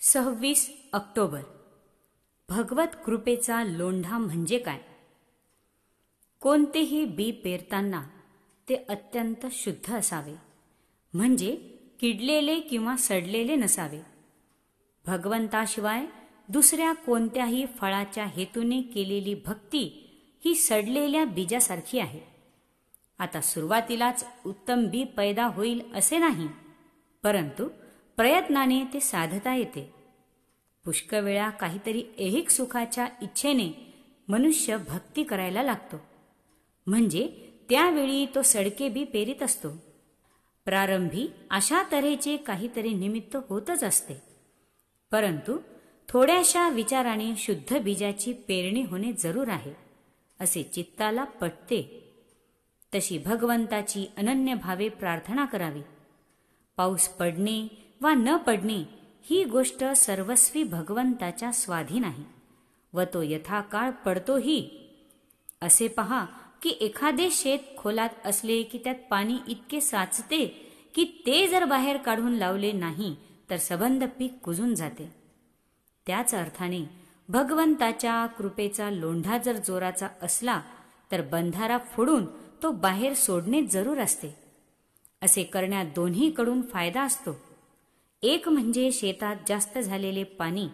26 October. भगवत कृपेचा लोंढा म्हणजे काय? कोणतेही बी पेरताना ते अत्यंत शुद्ध असावे, म्हणजे किडलेले किंवा सडलेले नसावे. भगवंताशिवाय दुसऱ्या कोणत्याही फळाच्या हेतूने केलेली भक्ती ही सडलेल्या बीजासारखी आहे. आता सुरुवातीलाच उत्तम बी पैदा होईल असे नाही, परंतु प्रयत्नाने ते साधता येते. पुष्कळ वेळा काहीतरी ऐहिक सुखाच्या इच्छेने मनुष्य भक्ती करायला लागतो, म्हणजे त्यावेळी तो सडके बी पेरीत असतो. प्रारंभी अशा तऱ्हेचे काहीतरी निमित्त होतच असते, परंतु थोड्याशा विचाराने शुद्ध बीजाची पेरणी होणे जरूर आहे असे चित्ताला पटते. तशी भगवंताची अनन्य भावे प्रार्थना करावी. पाऊस पडणे वा न पडणे ही गोष्ट सर्वस्वी भगवंताच्या स्वाधीन आहे व तो यथाकाळ पडतोही. असे पहा की एखादे शेत खोलात असले की त्यात पाणी इतके साचते की ते जर बाहेर काढून लावले नाही तर सबंध पीक कुजून जाते. त्याच अर्थाने भगवंताच्या कृपेचा लोंढा जर जोराचा असला तर बंधारा फोडून तो बाहेर सोडणे जरूर असते. असे करण्यात दोन्हीकडून फायदा असतो. एक म्हणजे शेतात जास्त झालेले पाणी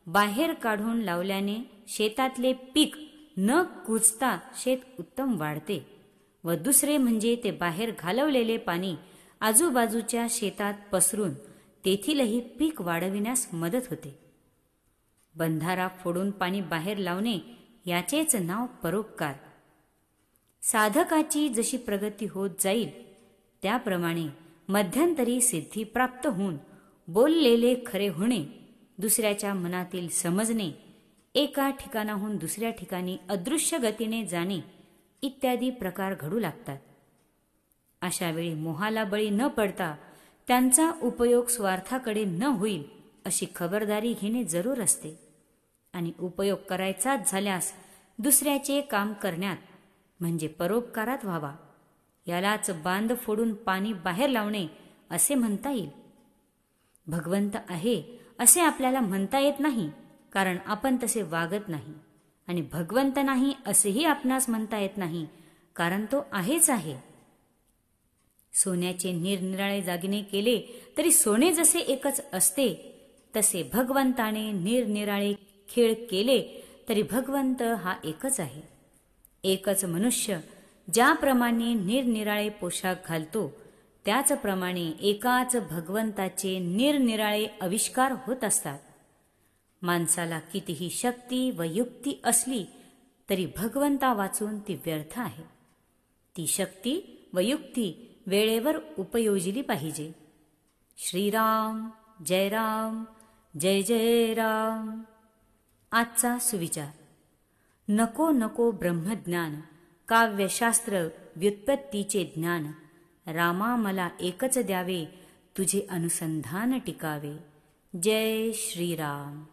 बाहेर काढून लावल्याने शेतातले पीक न कुजता शेत उत्तम वाढते व दुसरे म्हणजे ते बाहेर घालवलेले पाणी आजूबाजूच्या शेतात पसरून तेथीलही पीक वाढविण्यास मदत होते. बंधारा फोडून पाणी बाहेर लावणे याचेच नाव परोपकार. साधकाची जशी प्रगती होत जाईल त्याप्रमाणे मध्यंतरी सिद्धी प्राप्त होऊन बोललेले खरे होणे, दुसऱ्याच्या मनातील समजणे, एका ठिकाणाहून दुसऱ्या ठिकाणी अदृश्य गतीने जाणे इत्यादी प्रकार घडू लागतात. अशा वेळी मोहाला बळी न पडता त्यांचा उपयोग स्वार्थाकडे न होईल अशी खबरदारी घेणे जरूर असते आणि उपयोग करायचाच झाल्यास दुसऱ्याचे काम करण्यात म्हणजे परोपकारात व्हावा. यालाच बांध फोडून पाणी बाहेर लावणे असे म्हणता येईल. भगवंत आहे असे आपल्याला म्हणता येत नाही, कारण आपण तसे वागत नाही, आणि भगवंत नाही असेही आपणास म्हणता येत नाही, कारण तो आहेच आहे. सोन्याचे निरनिराळे दागिने केले तरी सोने जसे एकच असते, तसे भगवंताने निरनिराळे खेळ केले तरी भगवंत हा एकच आहे. एकच मनुष्य ज्याप्रमाणे निरनिराळे पोशाख घालतो त्याचप्रमाणे एकाच भगवंताचे निरनिराळे आविष्कार होत असतात. माणसाला कितीही शक्ती व युक्ती असली तरी भगवंता वाचून ती व्यर्थ आहे. ती शक्ती व युक्ती वेळेवर उपयोजिली पाहिजे. श्रीराम जय राम, जय जय राम. आजचा सुविचार. नको नको ब्रह्मज्ञान, काव्यशास्त्र व्युत्पत्तीचे ज्ञान. रामा मला एकच द्यावे, तुझे अनुसंधान टिकावे. जय श्रीराम.